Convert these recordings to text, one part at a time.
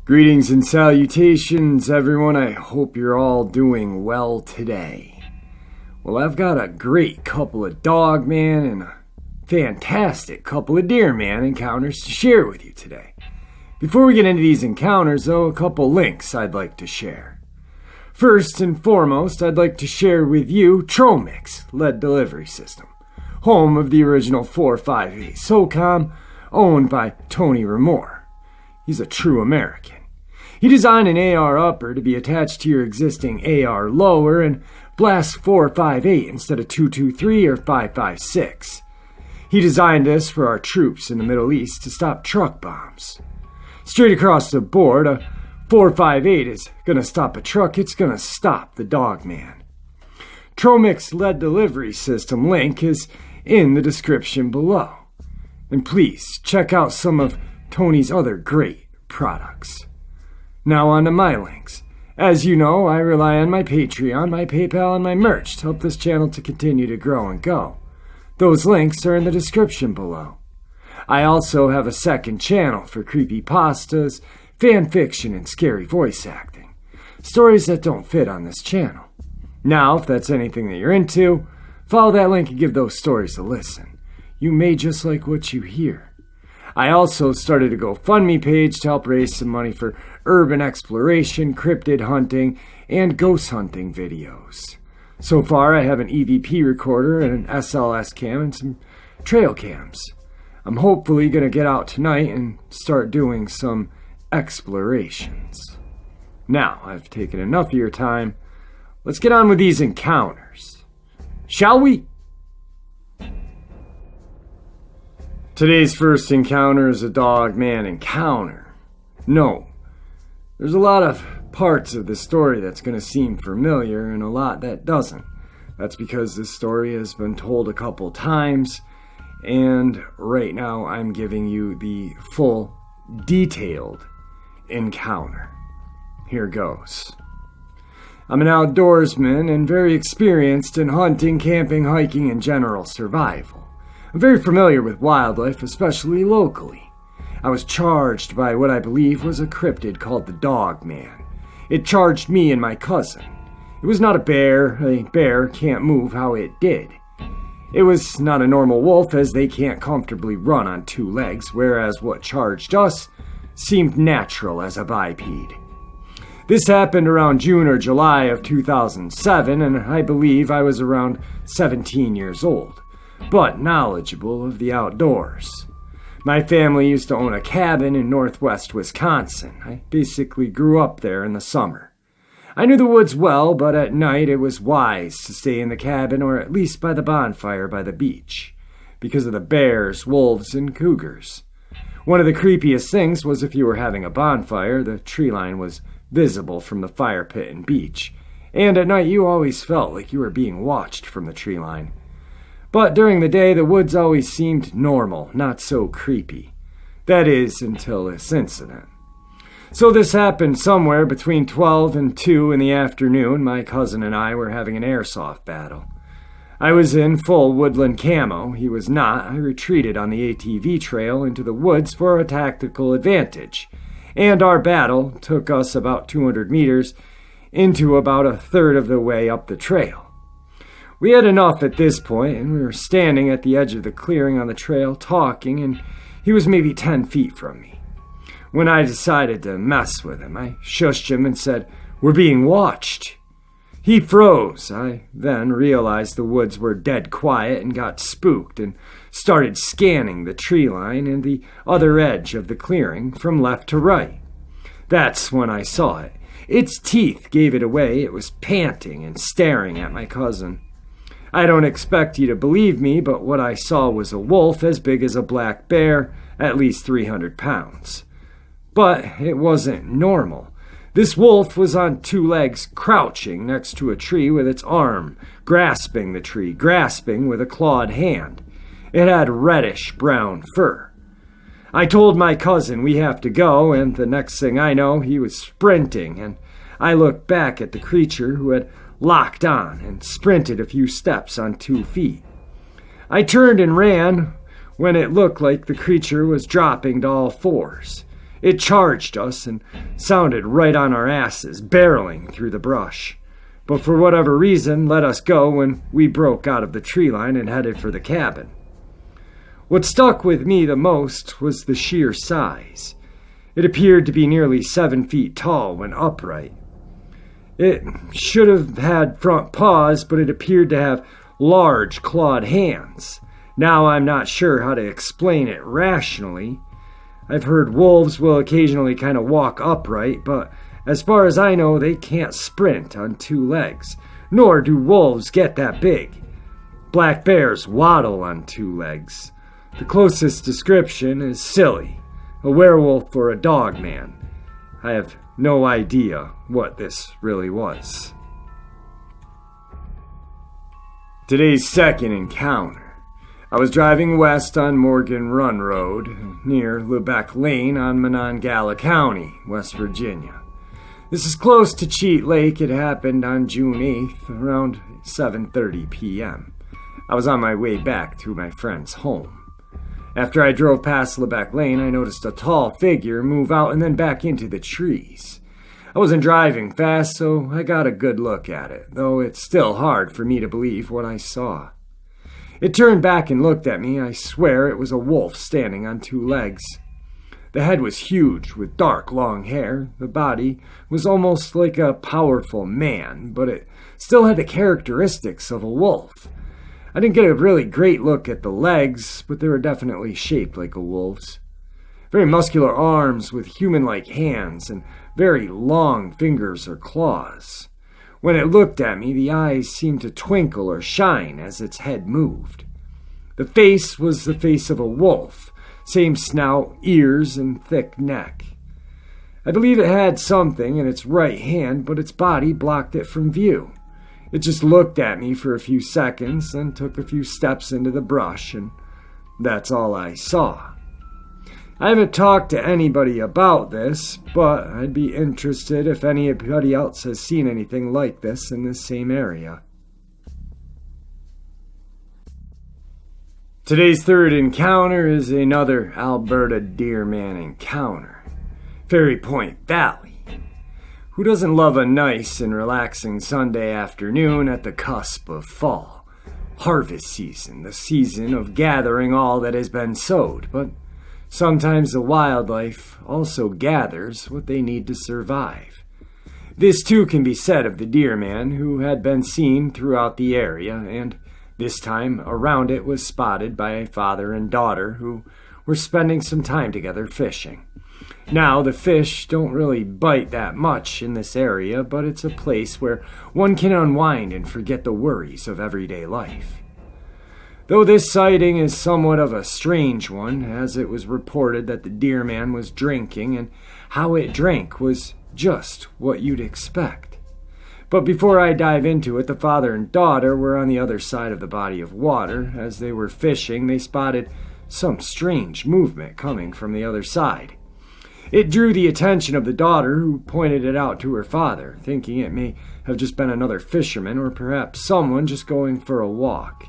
Greetings and salutations, everyone. I hope you're all doing well today. Well, I've got a great couple of Dogman and a fantastic couple of Deerman encounters to share with you today. Before we get into these encounters, though, a couple links I'd like to share. First and foremost, I'd like to share with you Tromic's lead delivery system, home of the original 458 SOCOM, owned by Tony Remore. He's a true American. He designed an AR upper to be attached to your existing AR lower and blast 458 instead of 223 or 556. He designed this for our troops in the Middle East to stop truck bombs. Straight across the board, a 458 is going to stop a truck, it's going to stop the Dogman. Tromic's lead delivery system link is in the description below. And please check out some of Tony's other great products. Now on to my links. As you know, I rely on my Patreon, my PayPal, and my merch to help this channel to continue to grow and go. Those links are in the description below. I also have a second channel for creepypastas, fan fiction, and scary voice acting. Stories that don't fit on this channel. Now, if that's anything that you're into, follow that link and give those stories a listen. You may just like what you hear. I also started a GoFundMe page to help raise some money for urban exploration, cryptid hunting, and ghost hunting videos. So far, I have an EVP recorder and an SLS cam and some trail cams. I'm hopefully going to get out tonight and start doing some explorations. Now, I've taken enough of your time. Let's get on with these encounters. Shall we? Today's first encounter is a Dogman encounter. No, there's a lot of parts of the story that's going to seem familiar and a lot that doesn't. That's because this story has been told a couple times, and right now I'm giving you the full, detailed encounter. Here goes. I'm an outdoorsman and very experienced in hunting, camping, hiking, and general survival. I'm very familiar with wildlife, especially locally. I was charged by what I believe was a cryptid called the Dogman. It charged me and my cousin. It was not a bear. A bear can't move how it did. It was not a normal wolf, as they can't comfortably run on two legs, whereas what charged us seemed natural as a biped. This happened around June or July of 2007, and I believe I was around 17 years old, but knowledgeable of the outdoors. My family used to own a cabin in northwest Wisconsin. I basically grew up there in the summer. I knew the woods well, but at night it was wise to stay in the cabin or at least by the bonfire by the beach, because of the bears, wolves, and cougars. One of the creepiest things was if you were having a bonfire, the tree line was visible from the fire pit and beach, and at night you always felt like you were being watched from the tree line. But during the day, the woods always seemed normal, not so creepy. That is, until this incident. So this happened somewhere between 12 and 2 in the afternoon. My cousin and I were having an airsoft battle. I was in full woodland camo. He was not. I retreated on the ATV trail into the woods for a tactical advantage. And our battle took us about 200 meters into about a third of the way up the trail. We had enough at this point, and we were standing at the edge of the clearing on the trail talking, and he was maybe 10 feet from me. When I decided to mess with him, I shushed him and said, "We're being watched." He froze. I then realized the woods were dead quiet and got spooked and started scanning the tree line and the other edge of the clearing from left to right. That's when I saw it. Its teeth gave it away. It was panting and staring at my cousin. I don't expect you to believe me, but what I saw was a wolf as big as a black bear, at least 300 pounds. But it wasn't normal. This wolf was on two legs, crouching next to a tree with its arm, grasping the tree, grasping with a clawed hand. It had reddish-brown fur. I told my cousin we have to go, and the next thing I know, he was sprinting, and I looked back at the creature who had locked on and sprinted a few steps on 2 feet. I turned and ran when it looked like the creature was dropping to all fours. It charged us and sounded right on our asses, barreling through the brush. But for whatever reason, let us go when we broke out of the tree line and headed for the cabin. What stuck with me the most was the sheer size. It appeared to be nearly 7 feet tall when upright. It should have had front paws, but it appeared to have large clawed hands. Now I'm not sure how to explain it rationally. I've heard wolves will occasionally kind of walk upright, but as far as I know, they can't sprint on 2 legs, nor do wolves get that big. Black bears waddle on 2 legs. The closest description is silly, a werewolf or a dogman. I have no idea what this really was. Today's second encounter. I was driving west on Morgan Run Road, near Lubeck Lane on Monongahela County, West Virginia. This is close to Cheat Lake. It happened on June 8th, around 7:30 p.m. I was on my way back to my friend's home. After I drove past Lubeck Lane, I noticed a tall figure move out and then back into the trees. I wasn't driving fast, so I got a good look at it, though it's still hard for me to believe what I saw. It turned back and looked at me. I swear it was a wolf standing on 2 legs. The head was huge, with dark, long hair. The body was almost like a powerful man, but it still had the characteristics of a wolf. I didn't get a really great look at the legs, but they were definitely shaped like a wolf's. Very muscular arms with human-like hands and very long fingers or claws. When it looked at me, the eyes seemed to twinkle or shine as its head moved. The face was the face of a wolf, same snout, ears, and thick neck. I believe it had something in its right hand, but its body blocked it from view. It just looked at me for a few seconds, then took a few steps into the brush, and that's all I saw. I haven't talked to anybody about this, but I'd be interested if anybody else has seen anything like this in this same area. Today's third encounter is another Alberta Deerman encounter. Fairy Point Valley. Who doesn't love a nice and relaxing Sunday afternoon at the cusp of fall? Harvest season, the season of gathering all that has been sowed, but sometimes the wildlife also gathers what they need to survive. This too can be said of the Deerman, who had been seen throughout the area, and this time around it was spotted by a father and daughter who were spending some time together fishing. Now, the fish don't really bite that much in this area, but it's a place where one can unwind and forget the worries of everyday life. Though this sighting is somewhat of a strange one, as it was reported that the Deerman was drinking, and how it drank was just what you'd expect. But before I dive into it, the father and daughter were on the other side of the body of water. As they were fishing, they spotted some strange movement coming from the other side. It drew the attention of the daughter, who pointed it out to her father, thinking it may have just been another fisherman or perhaps someone just going for a walk.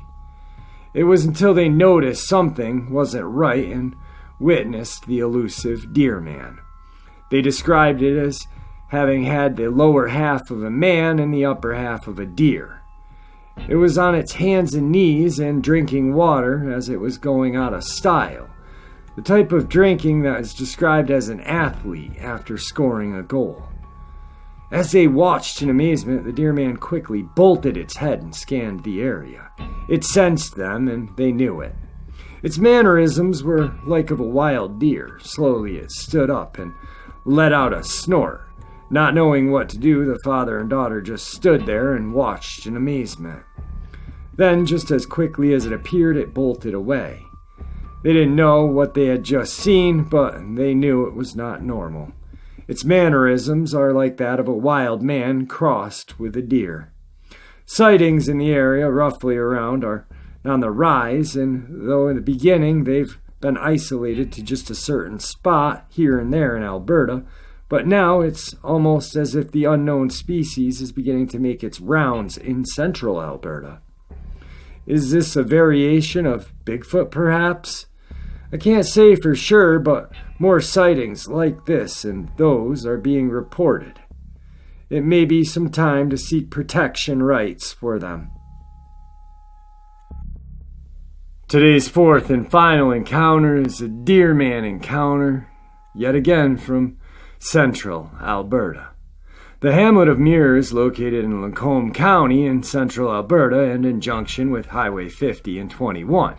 It was until they noticed something wasn't right and witnessed the elusive Deerman. They described it as having had the lower half of a man and the upper half of a deer. It was on its hands and knees and drinking water as it was going out of style, the type of drinking that is described as an athlete after scoring a goal. As they watched in amazement, the Deerman quickly bolted its head and scanned the area. It sensed them, and they knew it. Its mannerisms were like of a wild deer. Slowly it stood up and let out a snort. Not knowing what to do, the father and daughter just stood there and watched in amazement. Then, just as quickly as it appeared, it bolted away. They didn't know what they had just seen, but they knew it was not normal. Its mannerisms are like that of a wild man crossed with a deer. Sightings in the area roughly around are on the rise, and though in the beginning they've been isolated to just a certain spot here and there in Alberta, But now it's almost as if the unknown species is beginning to make its rounds in central Alberta. Is this a variation of Bigfoot, perhaps? I can't say for sure, but more sightings like this and those are being reported. It may be some time to seek protection rights for them. Today's fourth and final encounter is a Deerman encounter, yet again from central Alberta. The hamlet of Muir is located in Lacombe County in central Alberta and in junction with Highway 50 and 21.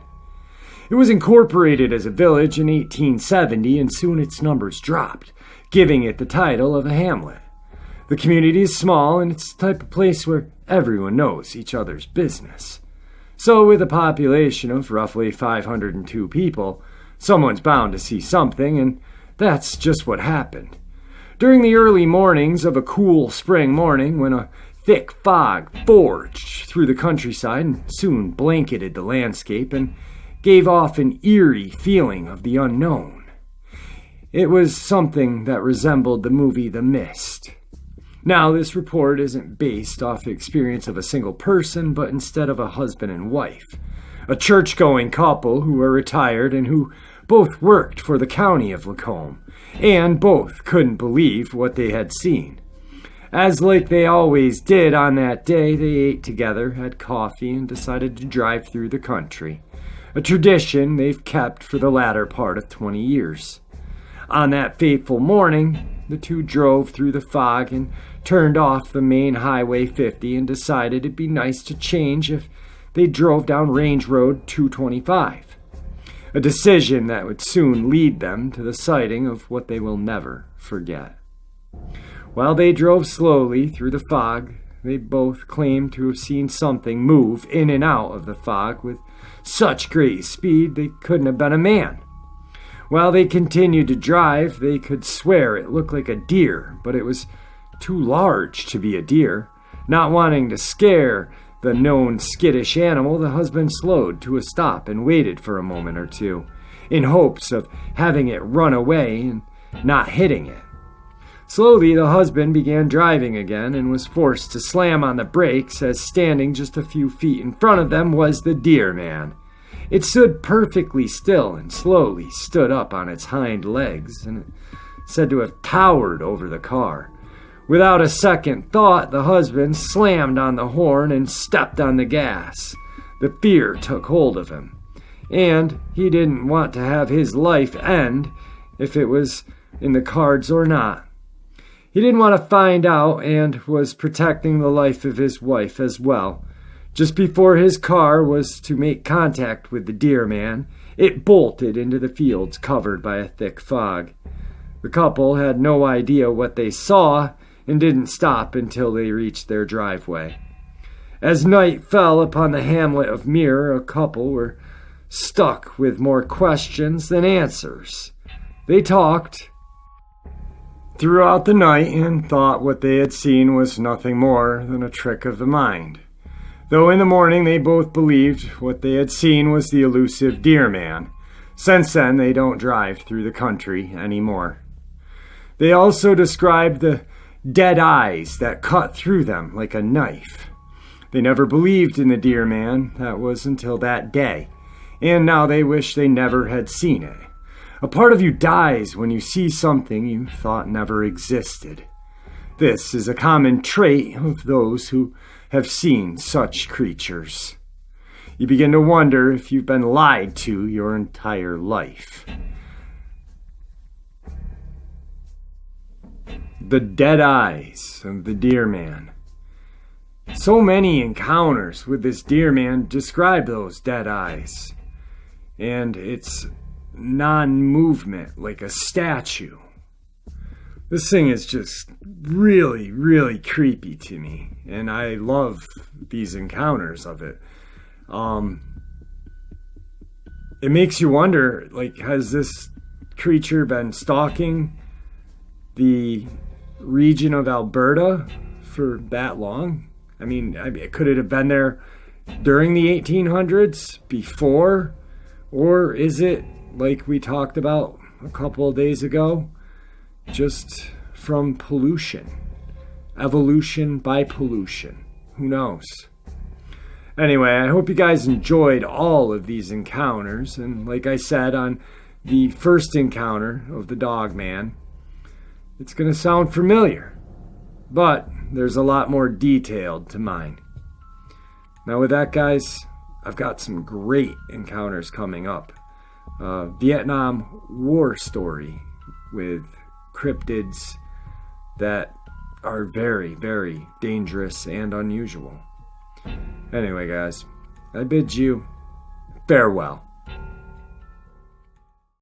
It was incorporated as a village in 1870 and soon its numbers dropped, giving it the title of a hamlet. The community is small and it's the type of place where everyone knows each other's business. So with a population of roughly 502 people, someone's bound to see something, and that's just what happened. During the early mornings of a cool spring morning, when a thick fog forged through the countryside and soon blanketed the landscape and gave off an eerie feeling of the unknown. It was something that resembled the movie The Mist. Now, this report isn't based off the experience of a single person, but instead of a husband and wife, a church-going couple who were retired and who both worked for the county of Lacombe, and both couldn't believe what they had seen. As like they always did on that day, they ate together, had coffee, and decided to drive through the country, a tradition they've kept for the latter part of 20 years. On that fateful morning, the two drove through the fog and turned off the main Highway 50 and decided it'd be nice to change if they drove down Range Road 225. A decision that would soon lead them to the sighting of what they will never forget. While they drove slowly through the fog, they both claimed to have seen something move in and out of the fog with such great speed they couldn't have been a man. While they continued to drive, they could swear it looked like a deer, but it was too large to be a deer. Not wanting to scare the known skittish animal, the husband slowed to a stop and waited for a moment or two, in hopes of having it run away and not hitting it. Slowly, the husband began driving again and was forced to slam on the brakes as standing just a few feet in front of them was the Deerman. It stood perfectly still and slowly stood up on its hind legs, and it said to have towered over the car. Without a second thought, the husband slammed on the horn and stepped on the gas. The fear took hold of him, and he didn't want to have his life end, if it was in the cards or not. He didn't want to find out and was protecting the life of his wife as well. Just before his car was to make contact with the Deerman, it bolted into the fields covered by a thick fog. The couple had no idea what they saw and didn't stop until they reached their driveway. As night fell upon the hamlet of Muir, a couple were stuck with more questions than answers. They talked throughout the night and thought what they had seen was nothing more than a trick of the mind. Though in the morning they both believed what they had seen was the elusive Deerman. Since then, they don't drive through the country anymore. They also described the dead eyes that cut through them like a knife. They never believed in the Deerman, that was until that day, and now they wish they never had seen it. A part of you dies when you see something you thought never existed. This is a common trait of those who have seen such creatures. You begin to wonder if you've been lied to your entire life. The dead eyes of the Deerman. So many encounters with this Deerman describe those dead eyes, and its non-movement like a statue. This thing is just really, really creepy to me, and I love these encounters of it. It makes you wonder, like, has this creature been stalking the region of Alberta for that long? I mean, could it have been there during the 1800s, before? Or is it, like we talked about a couple of days ago, just from pollution. Evolution by pollution. Who knows? Anyway, I hope you guys enjoyed all of these encounters. And like I said, on the first encounter of the Dogman, it's going to sound familiar, but there's a lot more detailed to mine. Now with that, guys, I've got some great encounters coming up. Vietnam War story with cryptids that are very, very dangerous and unusual. Anyway, guys, I bid you farewell.